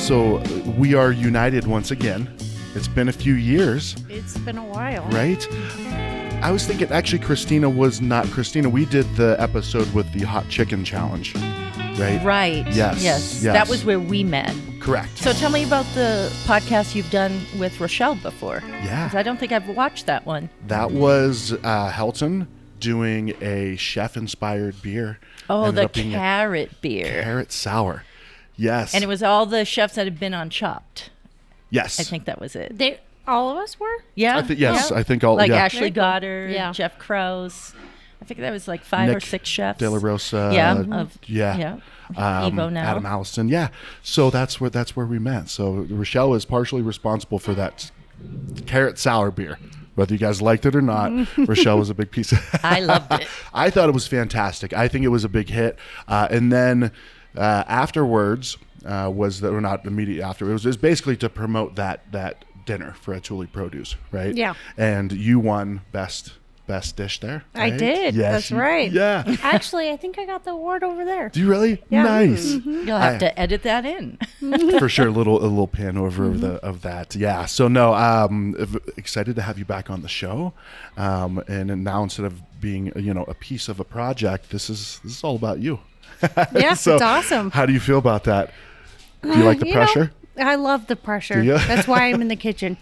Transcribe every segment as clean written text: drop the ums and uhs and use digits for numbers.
So we are united once again. It's been a few years. It's been a while. Right? I was thinking, actually, Christina was not Christina. We did the episode with the hot chicken challenge, right? Right. Yes. That was where we met. Correct. So tell me about the podcast you've done with Rochelle before. Yeah. 'Cause I don't think I've watched that one. That was Helton doing a chef-inspired beer. Oh, Ended the up being a carrot beer. carrot sour. Yes. And it was all the chefs that had been on Chopped. Yes. I think that was it. All of us were? Yeah. Yes, Yeah. I think all. Like yeah. Ashley Goddard, Yeah. Jeff Krause. I think that was like 5 or Nick 6 chefs. De La Rosa. Yeah. Evo now. Adam Allison. Yeah. So that's where we met. So Rochelle was partially responsible for that carrot sour beer. Whether you guys liked it or not, Rochelle was a big piece of I loved it. I thought it was fantastic. I think it was a big hit. And then afterwards or not immediately after, it was basically to promote that dinner for Atria Produce, right? Yeah. And you won best dish there. I right? did. Yes, That's right. Yeah. Actually, I think I got the award over there. Do you really? Yeah. Nice. You'll have to edit that in. For sure, a little pan over of that. Yeah. So no, excited to have you back on the show. And now instead of being a piece of a project, this is all about you. Yeah, So it's awesome. How do you feel about that? Do you like the pressure? I love the pressure. Do you? That's why I'm in the kitchen.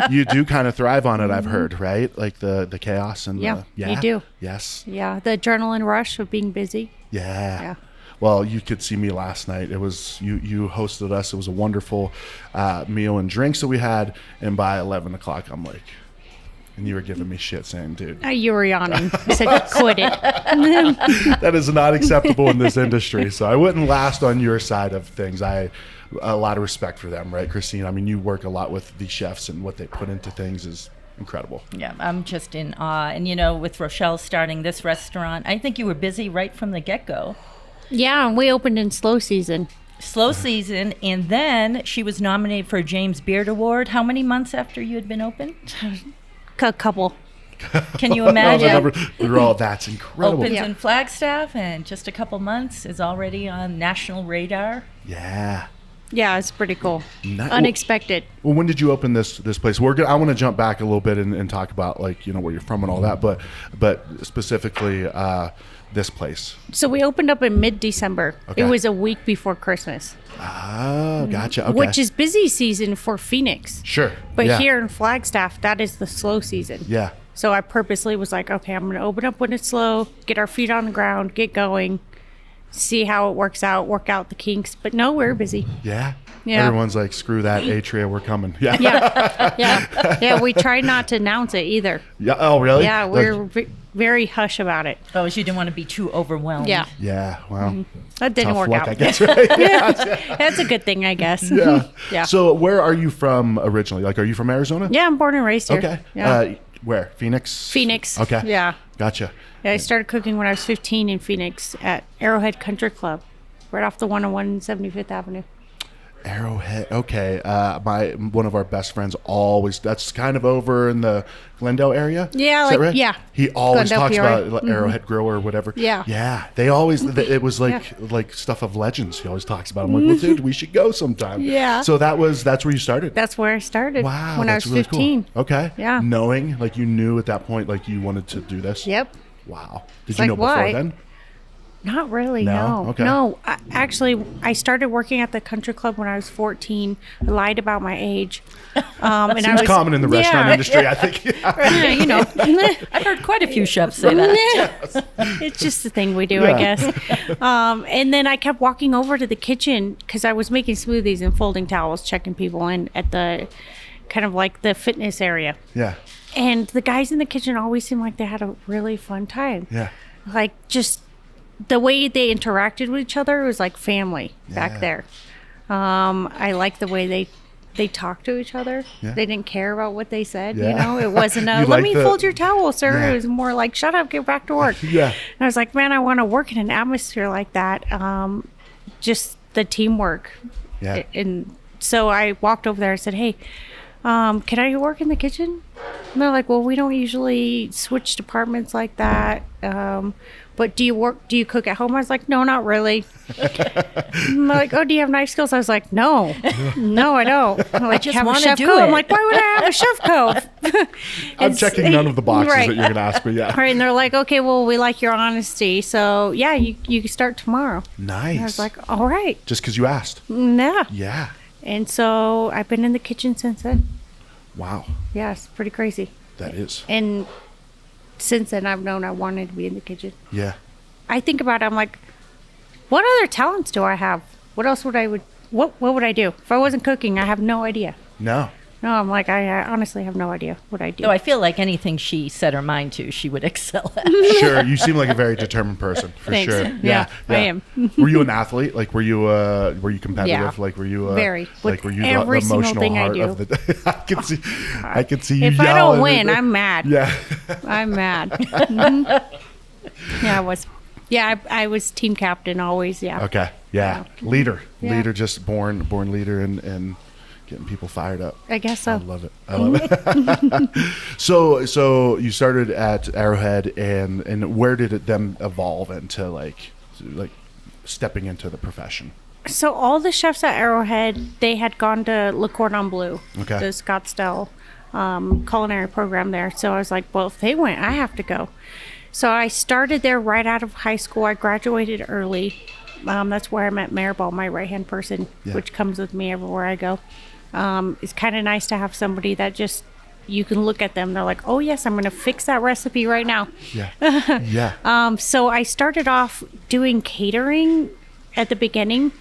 You do kind of thrive on it, I've heard, right? Like the chaos and Yeah, you do. Yes. Yeah, the adrenaline rush of being busy. Yeah. Well, you could see me last night. It was you hosted us. It was a wonderful meal and drinks that we had. And by 11 o'clock, I'm like, and you were giving me shit saying, dude, You were yawning. I said, quit it. that is not acceptable in this industry. So I wouldn't last on your side of things. A lot of respect for them, right, Christina? I mean, you work a lot with the chefs, and what they put into things is incredible. Yeah, I'm just in awe. And, with Rochelle starting this restaurant, I think you were busy right from the get-go. Yeah, and we opened in slow season. Slow season, and then she was nominated for a James Beard Award. How many months after you had been open? A couple. Can you imagine? That's incredible. Opens Yeah. in Flagstaff, and just a couple months is already on national radar. Yeah. Yeah, it's pretty cool. Nice. Unexpected. Well, when did you open this place? I want to jump back a little bit and talk about where you're from and all that, but specifically this place. So we opened up in mid-December. Okay. It was a week before Christmas. Oh, gotcha. Okay. Which is busy season for Phoenix. Sure. But yeah. here in Flagstaff, that is the slow season. Yeah. So I purposely was like, okay, I'm going to open up when it's slow, get our feet on the ground, get going, see how it works out, work out the kinks. But no, we're busy. Yeah. Yeah. Everyone's like, screw that, Atria, we're coming. Yeah. Yeah, we try not to announce it either. Yeah. Oh, really? Yeah, we're very hush about it. Oh, you didn't want to be too overwhelmed. Yeah, Yeah. Wow. that didn't Tough work luck, out. I guess, right? That's a good thing, I guess. Yeah. Yeah. So where are you from originally? Like, are you from Arizona? Yeah, I'm born and raised here. Okay. Yeah. Where? Phoenix? Phoenix. Okay. Yeah. Gotcha. Yeah, I started cooking when I was 15 in Phoenix at Arrowhead Country Club, right off the 101 75th Avenue. Arrowhead. Okay. One of our best friends that's kind of over in the Glendale area. Yeah, Is that like- right? yeah. He always Glendale, talks Peoria. about Arrowhead Grill or whatever. Yeah. Yeah. They always, it was like stuff of legends. He always talks about. I'm like, well, dude, we should go sometime. Yeah. So that's where you started. That's where I started. Wow. When I that's was really 15. Cool. Okay. Yeah. Knowing, like, you knew at that point, like, you wanted to do this. Yep. Wow. Did It's you like, know before why? then? Not really, No? no. Okay. No, I started working at the country club when I was 14. I lied about my age. And Seems common in the restaurant industry, I think. Yeah, I've heard quite a few chefs say that. It's just the thing we do, I Yeah. guess. And then I kept walking over to the kitchen because I was making smoothies and folding towels, checking people in at the kind of like the fitness area. Yeah. And the guys in the kitchen always seemed like they had a really fun time. Yeah. Like just the way they interacted with each other was like family back Yeah. there. I like the way they talked to each other. Yeah. They didn't care about what they said. Yeah. It wasn't You let like me the- fold your towel, sir. Yeah. It was more like, shut up, get back to work. Yeah. And I was like, man, I want to work in an atmosphere like that. Just the teamwork. Yeah. And so I walked over there and said, hey, can I work in the kitchen? And they're like, well, we don't usually switch departments like that. But do you cook at home? I was like, no, not really. I'm like, oh, do you have knife skills? I was like, no, I don't. I'm like, just have a wanna chef do coat. it. I'm like, why would I have a chef coat? I'm checking none of the boxes Right. that you're going to ask me. Yeah. Right, and they're like, okay, well, we like your honesty. So, yeah, you can start tomorrow. Nice. And I was like, all right. Just because you asked. Yeah. Yeah. And so I've been in the kitchen since then. Wow. Yeah, it's pretty crazy. That is. And since then, I've known I wanted to be in the kitchen. Yeah. I think about it, I'm like, what other talents do I have? What else what would I do? If I wasn't cooking, I have no idea. No. No, I'm like, I honestly have no idea what I do. No, I feel like anything she set her mind to, she would excel at. Sure. You seem like a very determined person, for Thanks. sure. Yeah, I am. Were you an athlete? Like, were you competitive? Yeah. Like, were you Very. like, With were you every the single emotional thing I heart do. of the? I can see you. If I yell don't and- win, I'm mad. Yeah. I'm mad. Mhm. Yeah, I was. Yeah, I was team captain always. Yeah. Okay. Yeah. Leader. Yeah. Leader. Just born leader and getting people fired up. I guess I so. love it. I love it. So you started at Arrowhead, and where did it then evolve into like stepping into the profession? So all the chefs at Arrowhead, they had gone to Le Cordon Bleu, Okay. the Scottsdale culinary program there. So I was like, well, if they went, I have to go. So I started there right out of high school. I graduated early. That's where I met Maribel, my right-hand person, Yeah. which comes with me everywhere I go. It's kind of nice to have somebody that just, you can look at them. They're like, oh, yes, I'm going to fix that recipe right now. Yeah. Yeah. So I started off doing catering at the beginning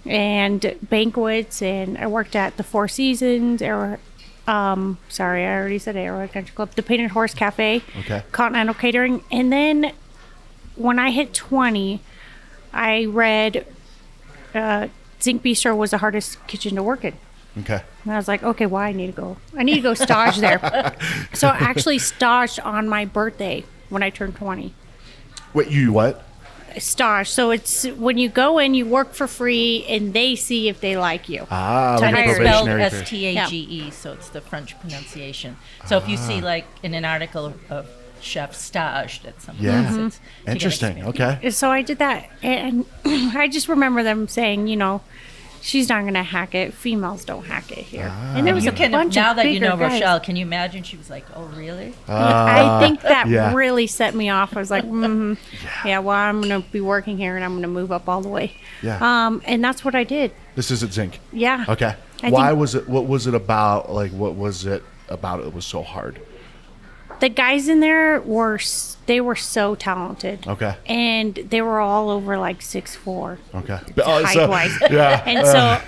and banquets, and I worked at the Four Seasons, sorry, I already said Arrowhead Country Club, the Painted Horse Cafe, Okay. Continental Catering. And then when I hit 20, I read Zinc Bistro was the hardest kitchen to work in. Okay. And I was like, okay, well, I need to go stage there. So I actually staged on my birthday when I turned 20. Wait, you what? Stage. So it's when you go in, you work for free, and they see if they like you. Ah, To like a hire you. Spelled probationary period. S-T-A-G-E, so it's the French pronunciation. So if you see like in an article of chef staged at some Yeah. place, it's to get Interesting. experience. Okay. So I did that, and I just remember them saying, she's not going to hack it. Females don't hack it here. And there was You a can, bunch now of that you bigger know guys. Rochelle, can you imagine? She was like, "Oh, really?" I think that yeah. really set me off. I was like, yeah, well, I'm going to be working here, and I'm going to move up all the way. Yeah. And that's what I did. This is at Zinc. Yeah. Okay. I Why think- was it? What was it about? Like, what was it about? It was so hard. The guys in there were so talented. Okay. And they were all over like 6'4". Okay. Height-wise. Yeah. And so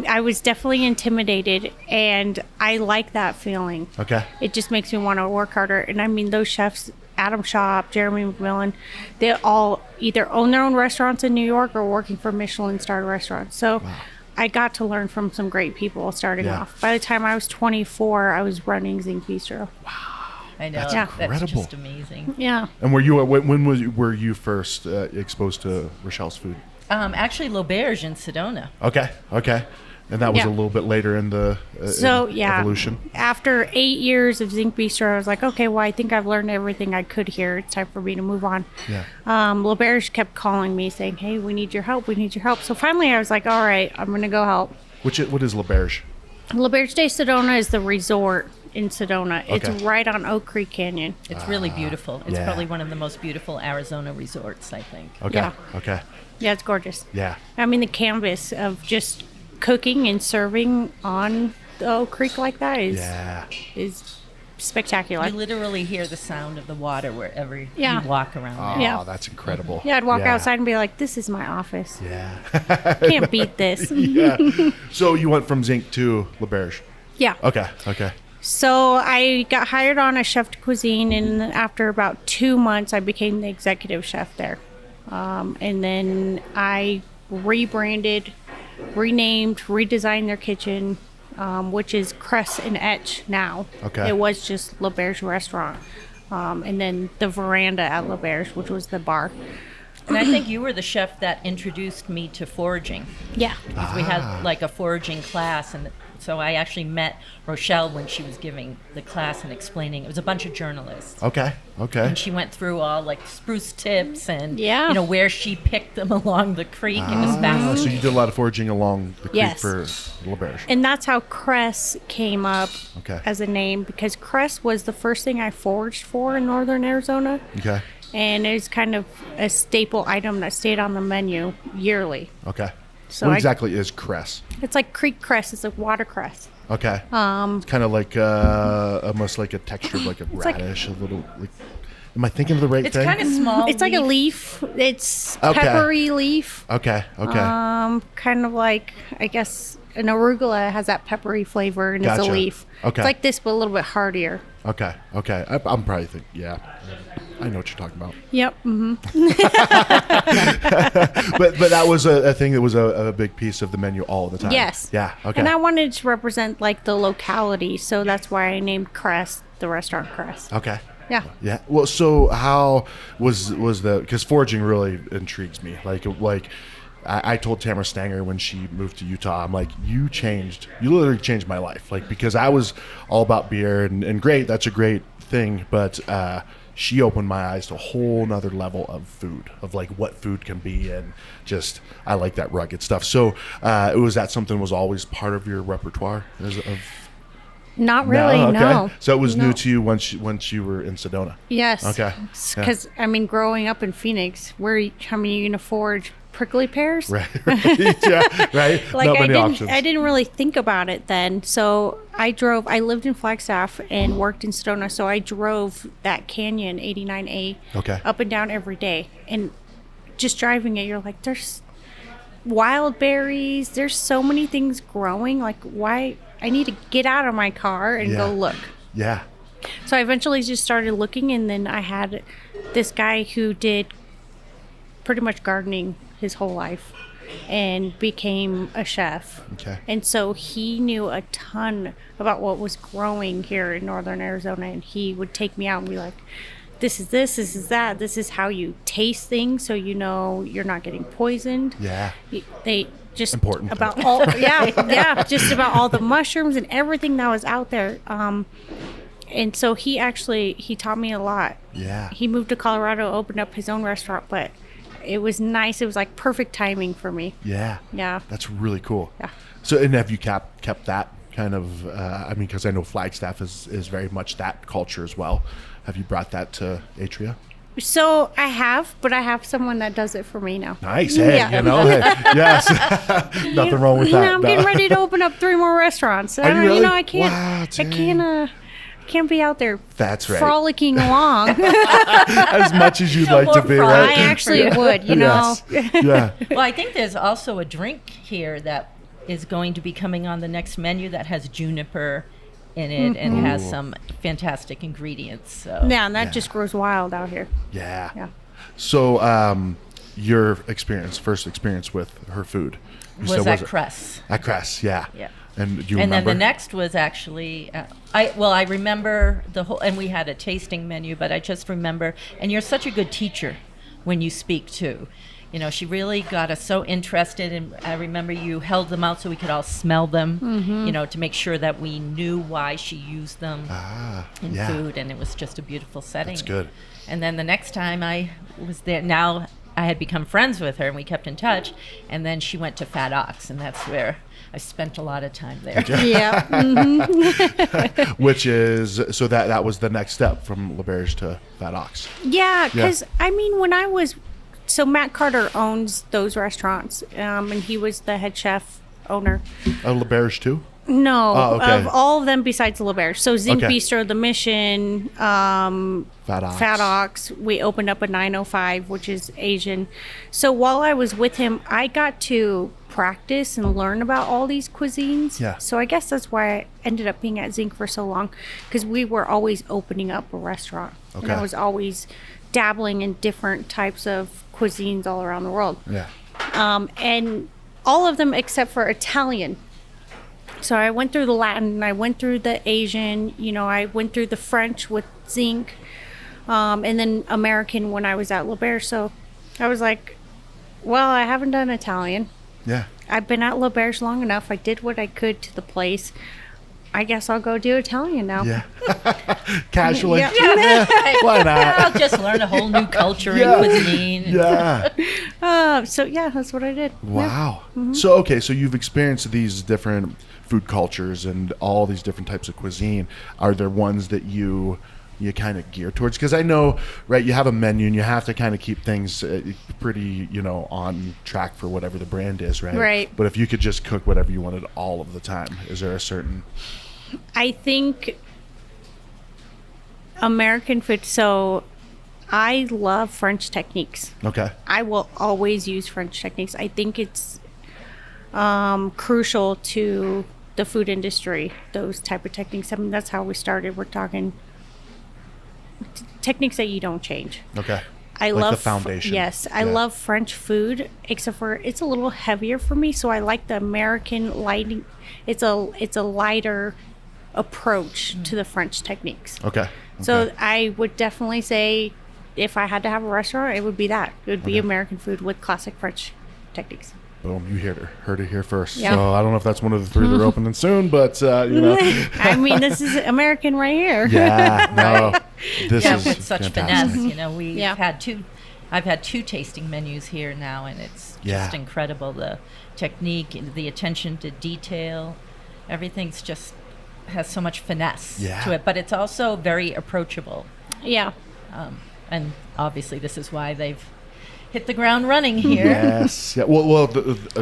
I was definitely intimidated, and I like that feeling. Okay. It just makes me want to work harder. And I mean, those chefs, Adam Shop, Jeremy McMillan, they all either own their own restaurants in New York or working for Michelin-starred restaurants. So I got to learn from some great people starting Yeah. off. By the time I was 24, I was running Zinc Bistro. I know. That's That's incredible. just amazing. Yeah. And were you first exposed to Rochelle's food? Actually, L'Auberge in Sedona. Okay. Okay. And that was Yeah. a little bit later in the evolution. After 8 years of Zinc Bistro, I was like, okay, well, I think I've learned everything I could here. It's time for me to move on. Yeah. L'Auberge kept calling me saying, hey, we need your help. We need your help. So finally I was like, all right, I'm going to go help. What is L'Auberge? L'Auberge de Sedona is the resort in Sedona. Okay. It's right on Oak Creek Canyon. It's really beautiful. It's yeah. probably one of the most beautiful Arizona resorts, I think. Okay. Yeah. Okay. Yeah, it's gorgeous. Yeah. I mean, the canvas of just cooking and serving on the Oak Creek like that is spectacular. You literally hear the sound of the water wherever Yeah. you walk around Oh, there. Yeah. that's incredible. Yeah, I'd walk Yeah. outside and be like, this is my office. Yeah. Can't beat this. Yeah. So you went from Zinc to L'Auberge. Yeah. Okay. Okay. So I got hired on as chef de cuisine, and after about 2 months, I became the executive chef there. And then I rebranded, renamed, redesigned their kitchen, which is Cress and Etch now. Okay. It was just L'Auberge Restaurant. And then the veranda at L'Auberge, which was the bar. And I think you were the chef that introduced me to foraging. Yeah. We had like a foraging class, and so I actually met Rochelle when she was giving the class and explaining. It was a bunch of journalists. Okay. And she went through all like spruce tips and Yeah. where she picked them along the creek. It was So fascinating. you did a lot of foraging along the creek Yes. for L'Auberge. And that's how cress came up Okay. as a name, because cress was the first thing I foraged for in northern Arizona. Okay. And it's kind of a staple item that stayed on the menu yearly. Okay. So what I- exactly is cress? It's like creek cress. It's like watercress. Okay. It's kind of like almost like a texture of like a like- radish, a little. Like, am I thinking of the right It's thing? kind of small. It's like a leaf. It's Okay. peppery leaf. Okay. Okay. Kind of like, I guess, an arugula has that peppery flavor, and it's Gotcha. a leaf. Okay. It's like this, but a little bit hardier. Okay. Okay. I'm probably thinking. Yeah. I know what you're talking about. Yep. Mm-hmm. But that was a thing that was a big piece of the menu all the time. Yes. Yeah. Okay. And I wanted to represent like the locality, so that's why I named Crest the restaurant Crest. Okay. Yeah. Yeah. Well, so how was the, because foraging really intrigues me. Like I told Tamara Stanger when she moved to Utah, I'm like, you literally changed my life. Like, because I was all about beer and great, that's a great thing. But she opened my eyes to a whole nother level of food, of like what food can be. And just, I like that rugged stuff. So was that something was always part of your repertoire of Not really, no. So it was No. new to you once you were in Sedona. Yes. Okay. Because, I mean, growing up in Phoenix, how many are you going to forage prickly pears? Right. Yeah. Right. Like Not I many didn't, options. I didn't really think about it then. So I lived in Flagstaff and worked in Sedona. So I drove that canyon 89A Okay. up and down every day. And just driving it, you're like, there's wild berries. There's so many things growing. Like, why? I need to get out of my car and go Yeah. look. Yeah. So I eventually just started looking, and then I had this guy who did pretty much gardening his whole life and became a chef. Okay. And so he knew a ton about what was growing here in northern Arizona, and he would take me out and be like, this is this is that, this is how you taste things so you know you're not getting poisoned. Yeah. They just Important. about all just about all the mushrooms and everything that was out there. And so he taught me a lot. Yeah. He moved to Colorado, opened up his own restaurant, but it was nice. It was like perfect timing for me. Yeah. Yeah. That's really cool. Yeah. So, and have you kept that kind of? I mean, because I know Flagstaff is very much that culture as well. Have you brought that to Atria? So I have, but I have someone that does it for me now. Nice. Hey, Yeah. you know, hey, yes. Nothing wrong with that. I'm No. getting ready to open up 3 more restaurants. Are you really? I can't. Wow, I dang. can't be out there. That's right. Frolicking along. As much as you'd No like to more be, frolicking. I right? actually would, you know. Yes. Yeah. Well, I think there's also a drink here that is going to be coming on the next menu that has juniper in it and has some fantastic ingredients. So Yeah, and that just grows wild out here. Yeah. Yeah. So, your first experience with her food you was said, at it? Cress. At Cress, yeah. Yeah. And do you And then remember? the next was actually, I remember the whole, and we had a tasting menu, but I just remember, and you're such a good teacher when you speak too. You know, she really got us so interested, and I remember you held them out so we could all smell them, you know, to make sure that we knew why she used them in yeah. food, and it was just a beautiful setting. That's good. And then the next time I was there, now I had become friends with her, and we kept in touch, and then she went to Fat Ox, and that's where I spent a lot of time there. Yeah. Which is, so that was the next step from L'Auberge to Fat Ox. Yeah, because I mean, so Matt Carter owns those restaurants, and he was the head chef owner. L'Auberge too? No, Oh, okay. of all of them besides L'Auberge. So Zinc Okay. Bistro, The Mission, Fat Ox. We opened up a 905, which is Asian. So while I was with him, I got to practice and learn about all these cuisines. Yeah. So I guess that's why I ended up being at Zinc for so long, because we were always opening up a restaurant. And Okay. I was always dabbling in different types of cuisines all around the world. Yeah. And all of them except for Italian. So I went through the Latin, I went through the Asian, you know, I went through the French with Zinc, and then American when I was at L'Auberge. So I was like, well, I haven't done Italian. Yeah. I've been at L'Auberge long enough. I did what I could to the place. I guess I'll go do Italian now. Yeah. Casually. Yeah. Why not? I'll just learn a whole new culture Yeah. and cuisine. Yeah. So yeah, that's what I did. Wow. So, okay, so you've experienced these different food cultures and all these different types of cuisine. Are there ones that you kind of gear towards? Because I know, right, you have a menu and you have to kind of keep things pretty, on track for whatever the brand is, right? Right. But if you could just cook whatever you wanted all of the time, is there a certain... I think American food. So I love French techniques. Okay. I will always use French techniques. I think it's crucial to the food industry, those type of techniques. I mean, that's how we started. We're talking techniques that you don't change. Okay. I Like love the foundation. Yes, I Yeah. love French food, except for it's a little heavier for me. So I like the American lighting. It's a lighter approach to the French techniques. Okay. So I would definitely say, if I had to have a restaurant, it would be that. It would be American food with classic French techniques. Boom, you heard it here first. Yeah. So I don't know if that's one of the 3 that are opening soon, but I mean, this is American right here. Yeah, no, this Yeah, is with such fantastic. finesse. We've Yeah. I've had 2 tasting menus here now, and it's Yeah. just incredible. The technique, the attention to detail, everything's just has so much finesse Yeah. to it, but it's also very approachable. Yeah. And obviously, this is why they've hit the ground running here. Yes. Yeah. Well.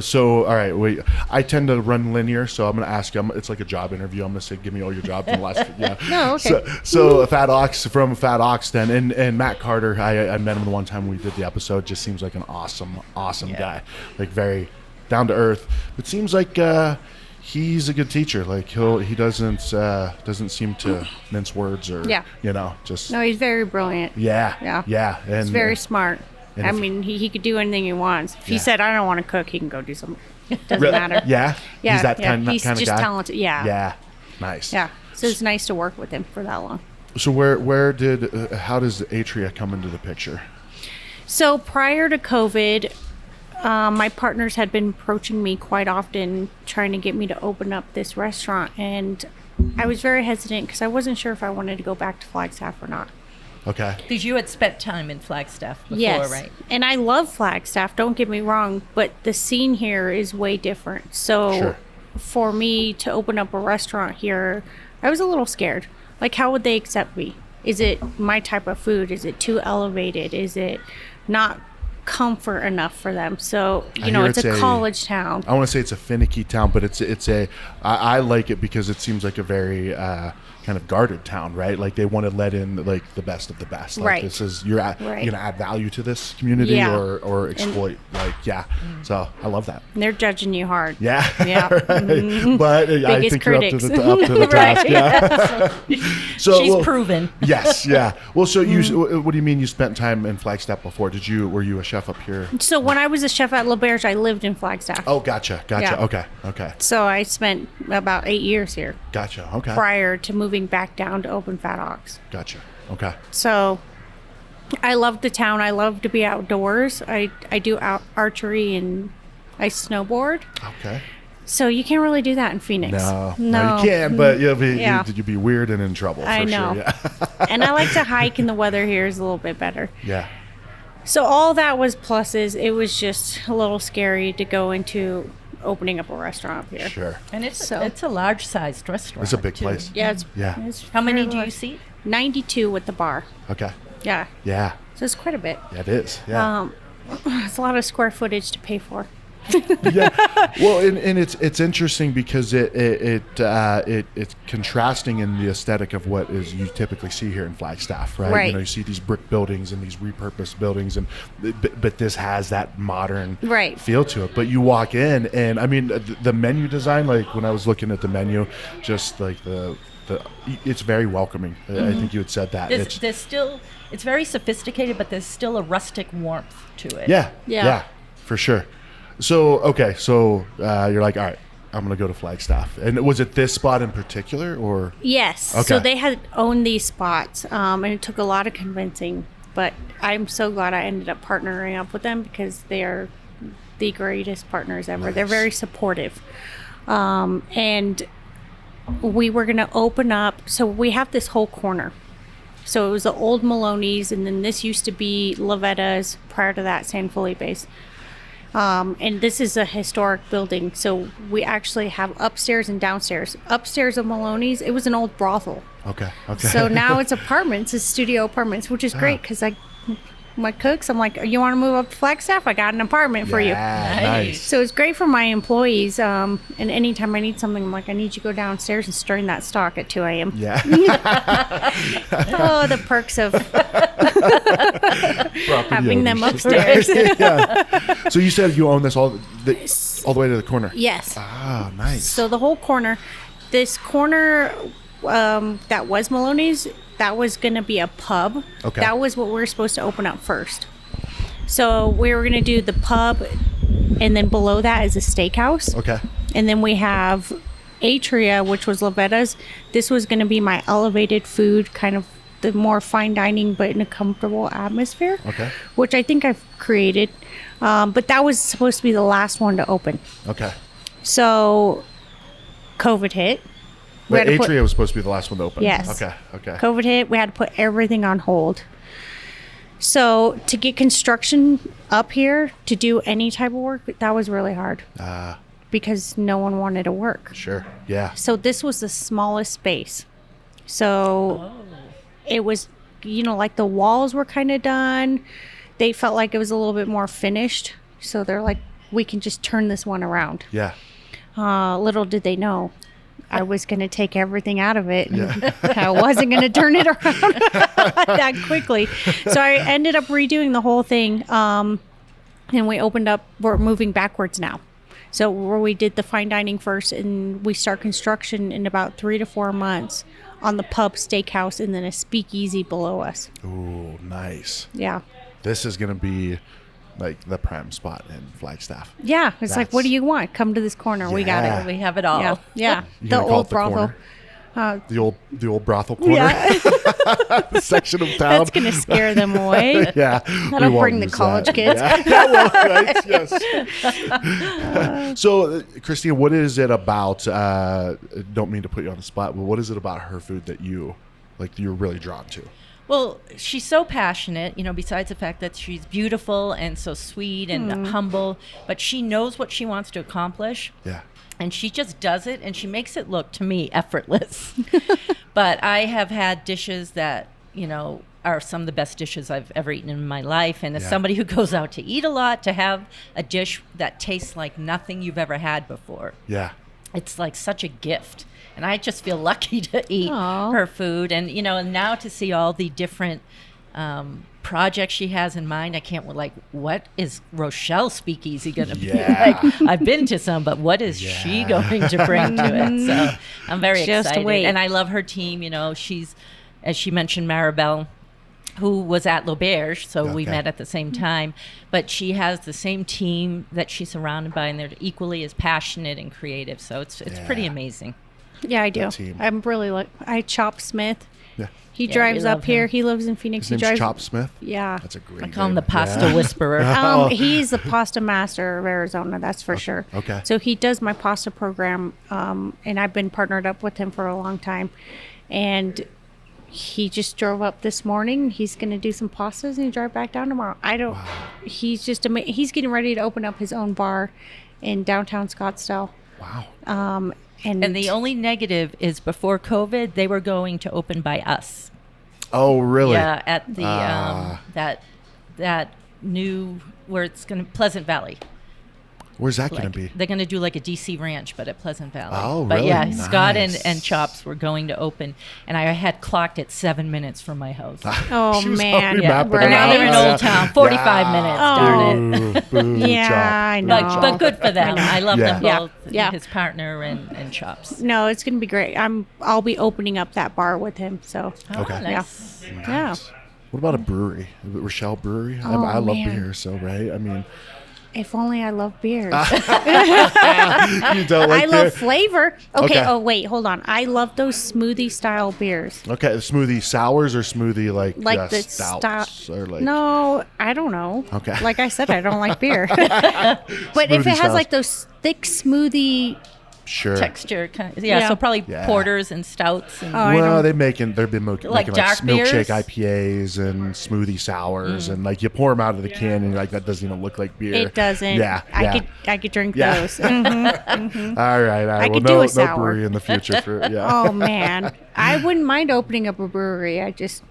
So, all right. Wait. I tend to run linear, so I'm going to ask you. It's like a job interview. I'm going to say, "Give me all your jobs in the last." Yeah. No. Okay. So Fat Ox from Fat Ox, then, and Matt Carter. I met him the one time we did the episode. Just seems like an awesome Yeah. guy. Like very down to earth. It seems like he's a good teacher. Like he doesn't seem to mince words or Yeah. just No, he's very brilliant. yeah. And He's very smart. and I if- mean, he could do anything he wants. If he Yeah. said, I don't want to cook, he can go do something. Doesn't Really? matter. Yeah. Yeah, He's that yeah. kind He's of just guy. talented. Yeah. Yeah. Nice. Yeah. So it's nice to work with him for that long. So how does Atria come into the picture? So prior to COVID, my partners had been approaching me quite often, trying to get me to open up this restaurant. And I was very hesitant because I wasn't sure if I wanted to go back to Flagstaff or not. Okay. Because you had spent time in Flagstaff before, Yes. right? And I love Flagstaff, don't get me wrong, but the scene here is way different. So Sure. for me to open up a restaurant here, I was a little scared. Like, how would they accept me? Is it my type of food? Is it too elevated? Is it not comfort enough for them? So, hear it's it's a a- college town. I want to say it's a finicky town, but I like it because it seems like a very kind of guarded town, right? Like they want to let in like the best of the best. Like Right. this is you're Right. going to add value to this community Yeah. or exploit. So I love that. They're judging you hard. Yeah. Yeah. Right. But I Biggest think you're critics. up to the task. Right. Yeah. So She's well, proven. Yes. Yeah. Well, so what do you mean you spent time in Flagstaff before? Were you a chef up here? So when I was a chef at L'Auberge, I lived in Flagstaff. Oh, gotcha. Yeah. Okay. So I spent about 8 years here Gotcha. Okay. prior to moving back down to open Fat Ox. Gotcha. Okay. So I love the town. I love to be outdoors. I do archery and I snowboard. Okay. So you can't really do that in Phoenix. No, you can, but Yeah. you'd be weird and in trouble. I for know. Sure. Yeah. And I like to hike, and the weather here is a little bit better. Yeah. So all that was pluses. It was just a little scary to go into opening up a restaurant up here. Sure. And it's So- it's a large-sized restaurant. It's a big too. place. Yeah, it's Yeah. it's How many very do you large. seat? 92 with the bar. Okay. Yeah. Yeah. So it's quite a bit. Yeah, it is. Yeah. It's a lot of square footage to pay for. Yeah. Well, and it's interesting because it's contrasting in the aesthetic of what is you typically see here in Flagstaff, right? Right. You see these brick buildings and these repurposed buildings, and but this has that modern Right. feel to it. But you walk in, and I mean the menu design. Like when I was looking at the menu, just like it's very welcoming. I think you had said that. There's still, it's very sophisticated, but there's still a rustic warmth to it. Yeah, for sure. So you're like, all right, I'm gonna go to Flagstaff. And was it this spot in particular, or? Yes. Okay. So they had owned these spots, and it took a lot of convincing. but I'm so glad I ended up partnering up with them because they are the greatest partners ever. Nice. They're very supportive. And we were going to open up, so we have this whole corner. So it was the old Maloney's, and then this used to be Lovetta's, prior to that, San Felipe's. And this is a historic building, so we actually have upstairs and downstairs. Upstairs of Maloney's, it was an old brothel. Okay. So now it's apartments, it's studio apartments, which is great because my cooks, I'm like, you want to move up to Flagstaff? I got an apartment for you. Nice. So it's great for my employees. And anytime I need something, I'm like, I need you to go downstairs and strain that stock at 2 a.m. Yeah. Oh, the perks of Property having them owners. upstairs. Yeah. So you said you own this all the way to the corner. Yes. Ah, nice. So the whole corner, this corner that was Maloney's, that was going to be a pub. Okay. That was what we were supposed to open up first. So we were going to do the pub, and then below that is a steakhouse. Okay. And then we have Atria, which was Lovetta's. This was going to be my elevated food, kind of the more fine dining, but in a comfortable atmosphere. Okay. Which I think I've created. But that was supposed to be the last one to open. Okay. So COVID hit. But Atria was supposed to be the last one to open. Yes. Okay. COVID hit. We had to put everything on hold. So to get construction up here to do any type of work, that was really hard because no one wanted to work. Sure. Yeah. So this was the smallest space. So it was, like the walls were kind of done. They felt like it was a little bit more finished. So they're like, we can just turn this one around. Yeah. Little did they know I was going to take everything out of it. And I wasn't going to turn it around that quickly. So I ended up redoing the whole thing. And we opened up, we're moving backwards now. So where we did the fine dining first, and we start construction in about 3 to 4 months on the pub, steakhouse, and then a speakeasy below us. Ooh, nice. Yeah. This is going to be like the prime spot in Flagstaff. Yeah. It's like, what do you want? Come to this corner. We got it. We have it all. Yeah. Yeah. You The gonna call old it the brothel. corner? The old brothel corner. Yeah. Section of town. That's going to scare them away. Yeah. That'll bring the college kids. Yeah. Well, right, yes. So, Christina, what is it about, don't mean to put you on the spot, but what is it about her food that you're really drawn to? Well, she's so passionate, besides the fact that she's beautiful and so sweet and humble, but she knows what she wants to accomplish. Yeah. And she just does it, and she makes it look, to me, effortless. But I have had dishes that, are some of the best dishes I've ever eaten in my life. And as somebody who goes out to eat a lot, to have a dish that tastes like nothing you've ever had before. Yeah. It's like such a gift. And I just feel lucky to eat Aww. her food. And, and now to see all the different projects she has in mind, I can't, what is Rochelle Speakeasy going to be like? I've been to some, but what is she going to bring to it? So I'm very excited. Wait. And I love her team. She's, as she mentioned, Maribel, who was at L'Auberge, so we met at the same time. But she has the same team that she's surrounded by, and they're equally as passionate and creative. So it's pretty amazing. Yeah, I do. I'm really I Chop Smith. Yeah. He drives we up love here. him. He lives in Phoenix. His He name's drives. Chop Smith? Yeah. That's a great I call him name. the pasta whisperer. He's the pasta master of Arizona, that's for sure. Okay. So he does my pasta program, and I've been partnered up with him for a long time. And he just drove up this morning. He's going to do some pastas, and he drive back down tomorrow. He's just amazing. He's getting ready to open up his own bar in downtown Scottsdale. Wow. And the only negative is before COVID, they were going to open by us. Oh, really? Yeah, at the that new where it's going to Pleasant Valley. Where's that going to be? They're going to do like a DC ranch, but at Pleasant Valley. Oh, but really? yeah, Nice. Scott and Chops were going to open, and I had clocked it 7 minutes from my house. Oh, She was man. already Yeah, mapping but it now out. they're in Old Town, 45 minutes. Darn it. Boo, Yeah, Chop. I know. But good for them. I love them Yeah. both. Yeah. His partner and Chops. No, it's going to be great. I'll be opening up that bar with him. So, Okay. Nice. yeah. What about a brewery? Rochelle Brewery? Oh, I love man. beer, so, right? I mean, If only I love beers. You don't like I love flavor. Okay. Okay. Oh, wait. Hold on. I love those smoothie style beers. Okay, smoothie sours or smoothie like The stouts or like No, I don't know. Okay. Like I said, I don't like beer. But if Smoothie it has styles. like those thick smoothie. sure. Texture, kind of, Yeah. so probably Yeah. porters and stouts. And, Oh, I Well, don't- they've been making Like dark milkshake beers? IPAs and smoothie sours and like you pour them out of the can and like that doesn't even look like beer. It doesn't. Yeah, I could drink Yeah. those. Mhm. All right. I Well, could do no a sour. brewery in the future for yeah. Oh man, I wouldn't mind opening up a brewery. I just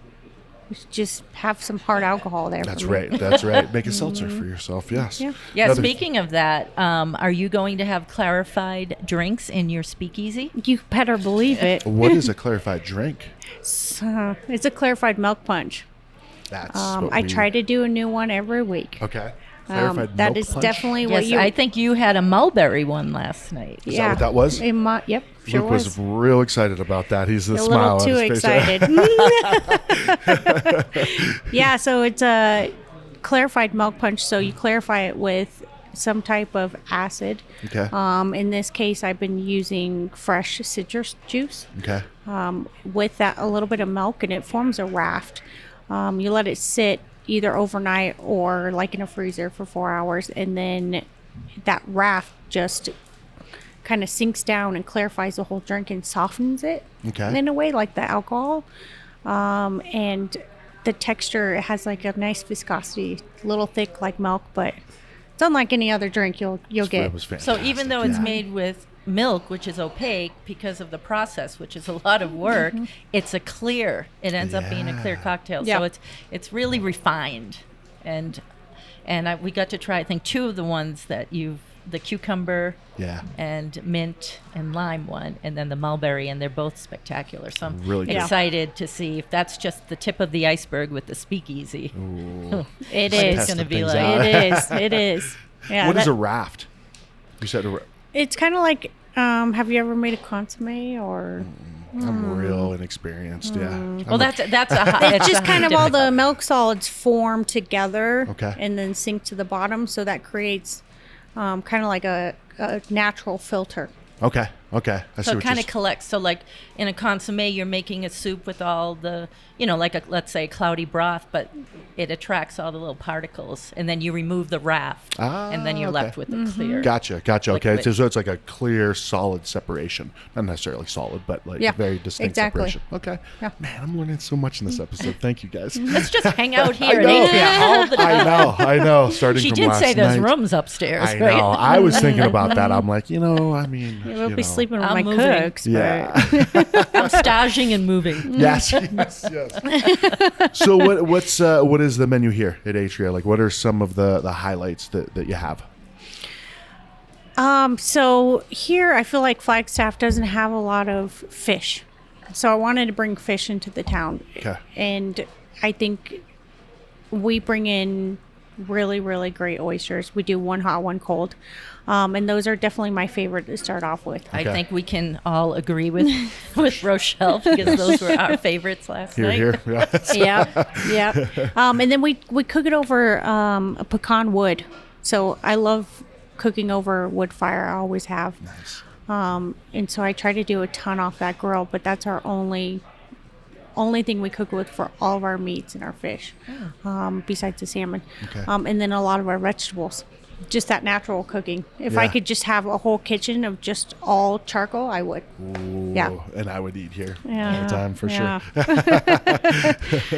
have some hard alcohol there. That's for me. right. That's right. Make a seltzer for yourself. Yes. Yeah. yeah, Another- speaking of that, are you going to have clarified drinks in your speakeasy? You better believe it. What is a clarified drink? It's a clarified milk punch. That's I try to do a new one every week. Okay. Clarified That milk is punch? definitely what Yes, you. I think you had a mulberry one last night. Is that what that was? Yep, sure Luke was real excited about that. He's the a smile little too on his face. excited. Yeah, so it's a clarified milk punch. So you clarify it with some type of acid. Okay. In this case, I've been using fresh citrus juice. Okay. With that, a little bit of milk, and it forms a raft. You let it sit either overnight or like in a freezer for 4 hours, and then that raft just kind of sinks down and clarifies the whole drink and softens it Okay. in a way like the alcohol. And the texture, it has like a nice viscosity, a little thick like milk, but it's unlike any other drink you'll get. It was fantastic. So even though it's yeah. made with milk, which is opaque because of the process, which is a lot of work, it's a clear. It ends up being a clear Yeah. cocktail. Yeah. So it's really refined, and we got to try I think two of the ones that the cucumber Yeah. and mint and lime one, and then the mulberry, and they're both spectacular. So I'm Really good. excited to see if that's just the tip of the iceberg with the speakeasy. It What is. it's going to be things like. out. It is. It is. Yeah. What is that- a raft? You said It's kind of like, have you ever made a consomme or? I'm real inexperienced. Yeah. Well, that's a It's just kind of all the difficult. milk solids form together, Okay. and then sink to the bottom, so that creates kind of like a natural filter. Okay. Okay. I see So it what kind you're of collects. So like in a consomme, you're making a soup with all the, like let's say cloudy broth, but it attracts all the little particles, and then you remove the raft, and then you're okay. left with the clear. Gotcha. Okay. liquid. So it's like a clear, solid separation. Not necessarily solid, but like Yeah, a very distinct exactly. separation. Okay. Yeah. Man, I'm learning so much in this episode. Thank you guys. Let's just hang out here I at know. Atria all the time. I know. Starting She from did last say there's night. rooms upstairs, I right? know. I was thinking about that. I'm like, I mean, We'll you be know. sleeping with I'm my moving. cooks. Yeah. I'm staging and moving. Yes. So what is the menu here at Atria? Like, what are some of the highlights that you have? So here, I feel like Flagstaff doesn't have a lot of fish, so I wanted to bring fish into the town. Okay. And I think we bring in really, really great oysters. We do one hot, one cold. And those are definitely my favorite to start off with. I Okay. think we can all agree with Rochelle, because those were our favorites last night. Here. Yeah, yeah. And then we cook it over a pecan wood. So I love cooking over wood fire. I always have. Nice. And so I try to do a ton off that grill, but that's our only thing we cook with for all of our meats and our fish, besides the salmon. Okay. And then a lot of our vegetables. Just that natural cooking. If I Yeah. could just have a whole kitchen of just all charcoal, I would. Ooh, Yeah. And I would eat here all Yeah. the time for Yeah. sure.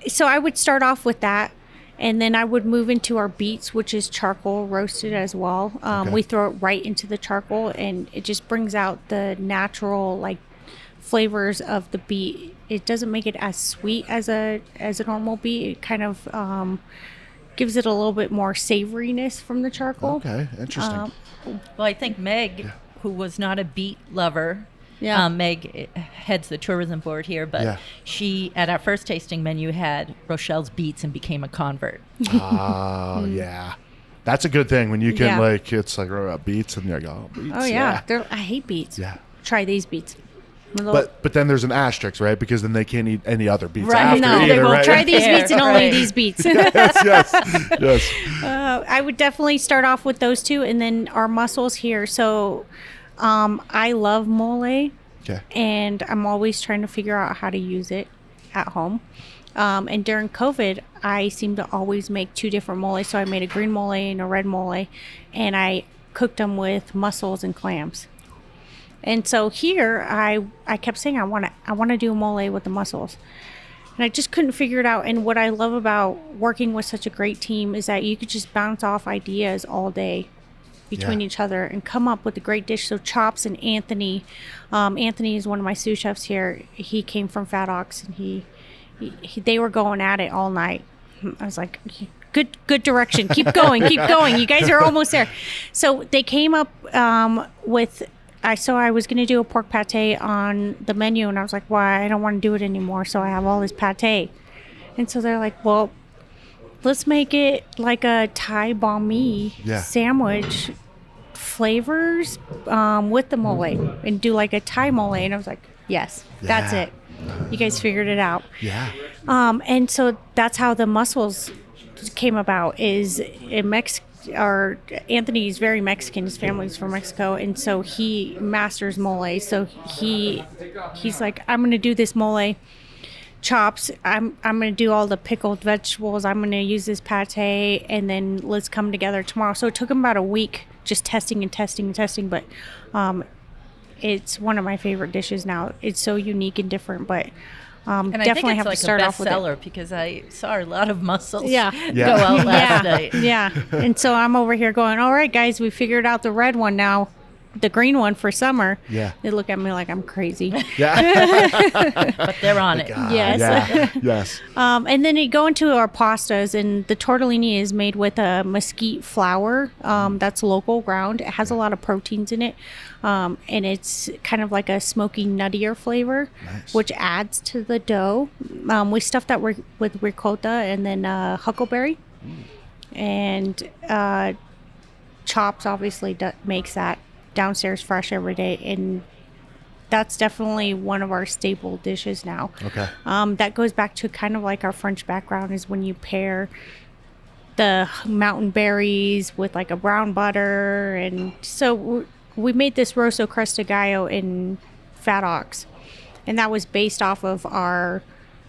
So I would start off with that, and then I would move into our beets, which is charcoal roasted as well. Okay. We throw it right into the charcoal, and it just brings out the natural flavors of the beet. It doesn't make it as sweet as a normal beet. It kind of gives it a little bit more savoriness from the charcoal. Okay. Interesting. Well, I think Meg, who was not a beet lover, Yeah. Meg heads the tourism board here, but Yeah. she, at our first tasting menu, had Rochelle's beets and became a convert. Oh, yeah. That's a good thing when you can Yeah. it's like beets and you're like, oh, beets. Oh yeah, I hate beets. Yeah. Try these beets. But then there's an asterisk, right? Because then they can't eat any other beets Right. after No, either, they won't right? try these beets and only Right. these beets. yes. I would definitely start off with those two, and then our mussels here. So, I love mole, Okay. and I'm always trying to figure out how to use it at home. And during COVID, I seem to always make two different moles. So I made a green mole and a red mole, and I cooked them with mussels and clams. And so here, I kept saying I want to do a mole with the mussels. And I just couldn't figure it out. And what I love about working with such a great team is that you could just bounce off ideas all day between each other and come up with a great dish. So Chops and Anthony, Anthony is one of my sous chefs here. He came from Fat Ox, and he they were going at it all night. I was like, good direction. Keep going. You guys are almost there. So they came up with. I was going to do a pork pate on the menu, and I was like, why? I don't want to do it anymore. So I have all this pate. And so they're like, well, let's make it like a Thai banh mi sandwich flavors with the mole and do like a Thai mole. And I was like, yes, that's it. You guys figured it out. Yeah. And so that's how the mussels came about is in Mexico. Or Anthony's very Mexican. His family's from Mexico, and so he masters mole. So he's like, I'm gonna do this mole. Chops. I'm gonna do all the pickled vegetables. I'm gonna use this pate, and then let's come together tomorrow. So it took him about a week just testing. But it's one of my favorite dishes now. It's so unique and different, but. And I definitely think it's have like to start a off with it. bestseller because I saw a lot of mussels go Yeah. out last night. Yeah. And so I'm over here going, all right, guys, we figured out the red one now, the green one for summer. Yeah. They look at me like I'm crazy. Yeah. But they're on it. Yes. Yeah. Yes. And then you go into our pastas, and the tortellini is made with a mesquite flour that's local ground. It has a lot of proteins in it, and it's kind of like a smoky, nuttier flavor, which adds to the dough. We stuff that with ricotta and then huckleberry, and Chops obviously makes that downstairs fresh every day, and that's definitely one of our staple dishes now. Okay. That goes back to kind of like our French background is when you pair the mountain berries with like a brown butter. And so we made this rosso cresta gallo in Fat Ox, and that was based off of our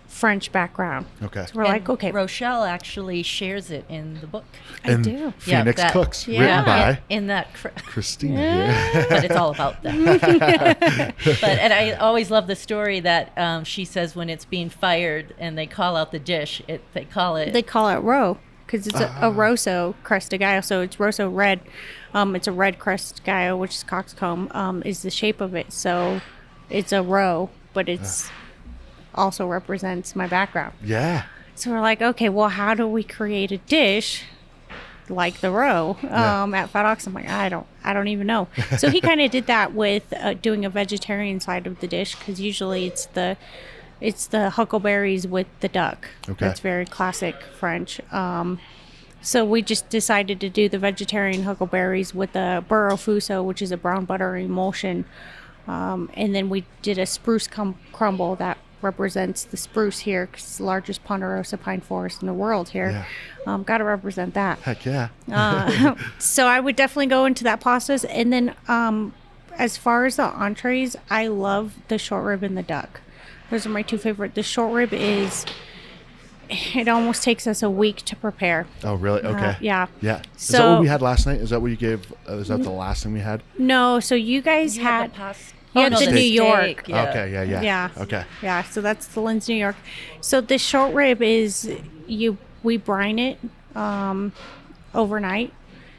French background. Okay. So we're like, okay. Rochelle actually shares it in the book. I And do. Phoenix that- Cooks, Yeah. written by in that Christina. Yeah. but it's all about them. And I always love the story that she says when it's being fired and they call out the dish, they call it ro because it's a rosso cresta gallo. So it's rosso red. It's a red crest gallo, which is coxcomb, is the shape of it. So it's a roe, but it's also represents my background. Yeah. So we're like, okay, well, how do we create a dish like the roe at Fat Ox? I'm like, I don't even know. So he kind of did that with doing a vegetarian side of the dish, because usually it's the huckleberries with the duck. Okay. That's very classic French. So we just decided to do the vegetarian huckleberries with the burro fuso, which is a brown butter emulsion. And then we did a spruce crumble that represents the spruce here, because it's the largest ponderosa pine forest in the world here. Got to represent that. Heck yeah. So I would definitely go into that pastas. And then as far as the entrees, I love the short rib and the duck. Those are my two favorite. The short rib it almost takes us a week to prepare. Oh, really? Okay. Yeah. Yeah. Is that what we had last night? Is that what you gave? Is that the last thing we had? No, so you guys had... Oh, Yeah, no, the New steak, York. yeah. Okay. Yeah. Yeah. Okay. Yeah, so that's the Lynn's New York. So the short rib is we brine it overnight,